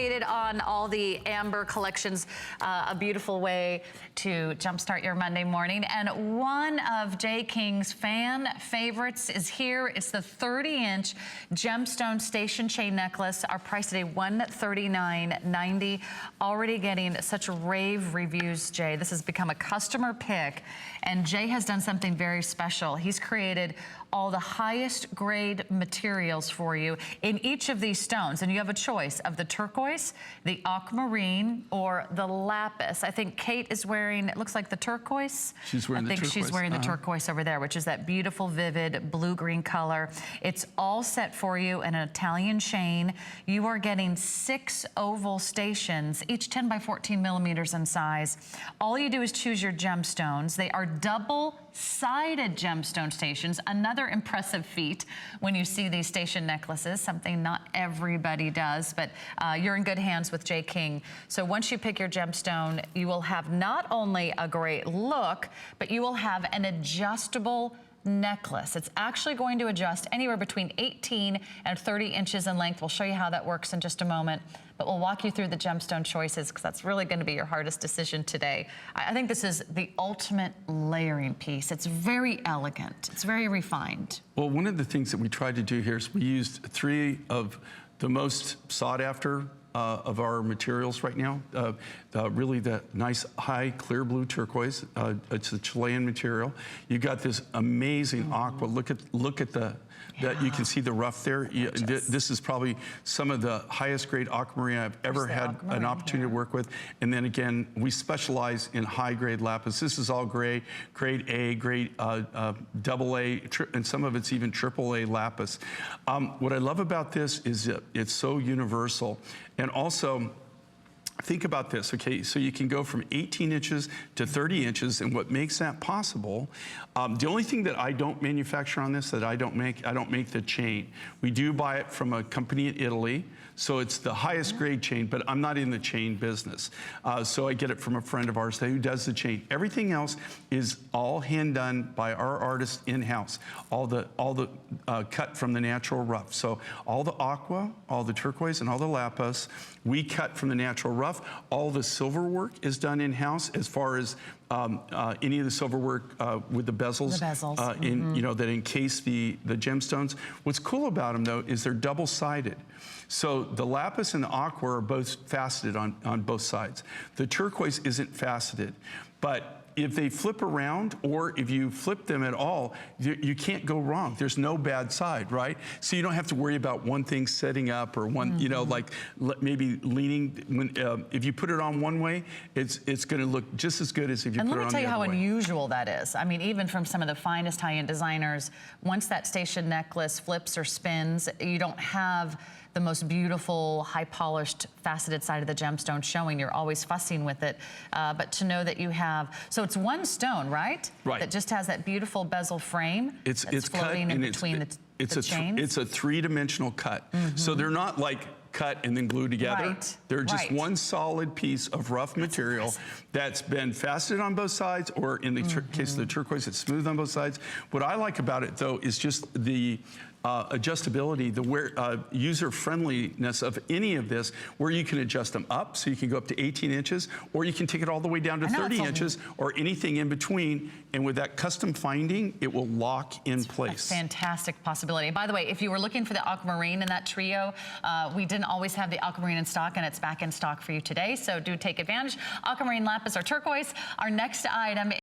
On all the amber collections, a beautiful way to jumpstart your Monday morning. And one of Jay King's fan favorites is here. It's the 30-inch gemstone station chain necklace. Our price today, $139.90. Already getting such rave reviews, Jay. This has become a customer pick, and Jay has done something very special. He's created all the highest grade materials for you in each of these stones, and you have a choice of the turquoise, the aquamarine, or the lapis. I think Kate is wearing, it looks like the turquoise. She's wearing the turquoise. I think she's wearing the turquoise over there, which is that beautiful, vivid blue-green color. It's all set for you in an Italian chain. You are getting 6 oval stations, each 10 by 14 millimeters in size. All you do is choose your gemstones. They are double-sided gemstone stations. Another impressive feat when you see these station necklaces, something not everybody does, but you're in good hands with Jay King. So once you pick your gemstone, you will have not only a great look, but you will have an adjustable necklace. It's actually going to adjust anywhere between 18 and 30 inches in length. We'll show you how that works in just a moment, but we'll walk you through the gemstone choices because that's really going to be your hardest decision today. I think this is the ultimate layering piece. It's very elegant. It's very refined. Well, one of the things that we tried to do here is we used 3 of the most sought after of our materials right now. Really the nice high clear blue turquoise. It's a Chilean material. You got this amazing aqua. Look at the you can see the rough there. This is probably some of the highest grade aquamarine I've ever had an opportunity to work with. And then again, we specialize in high grade lapis. This is all grade A, grade double A, and some of it's even triple A lapis. What I love about this is that it's so universal. And also, think about this, okay? So you can go from 18 inches to 30 inches, and what makes that possible, the only thing that I don't manufacture on this, that I don't make the chain. We do buy it from a company in Italy, so it's the highest grade chain, but I'm not in the chain business. So I get it from a friend of ours who does the chain. Everything else is all hand done by our artists in-house. All the cut from the natural rough. So all the aqua, all the turquoise, and all the lapis, we cut from the natural rough. All the silver work is done in-house as far as any of the silver work with the bezels, that encase the gemstones. What's cool about them, though, is they're double-sided. So the lapis and the aqua are both faceted on both sides. The turquoise isn't faceted, but if they flip around, or if you flip them at all, you can't go wrong. There's no bad side, right? So you don't have to worry about one thing setting up or one, like maybe leaning. If you put it on one way, it's going to look just as good as if you put it on the other way. And let me tell you how unusual that is. I mean, even from some of the finest high-end designers, once that station necklace flips or spins, you don't have the most beautiful, high-polished, faceted side of the gemstone showing. You're always fussing with it. But to know that you have, so it's one stone, right? Right. That just has that beautiful bezel frame. It's floating cut in between the chains. It's a 3-dimensional cut. So they're not like cut and then glued together. They're just one solid piece of rough material that's been faceted on both sides, or in the case of the turquoise, it's smooth on both sides. What I like about it, though, is just the adjustability, the user-friendliness of any of this, where you can adjust them up, so you can go up to 18 inches, or you can take it all the way down to 30 inches, or anything in between. And with that custom finding, it will lock in place. A fantastic possibility. By the way, if you were looking for the aquamarine in that trio, we didn't always have the aquamarine in stock, and it's back in stock for you today, so do take advantage. Aquamarine, lapis, or turquoise. Our next item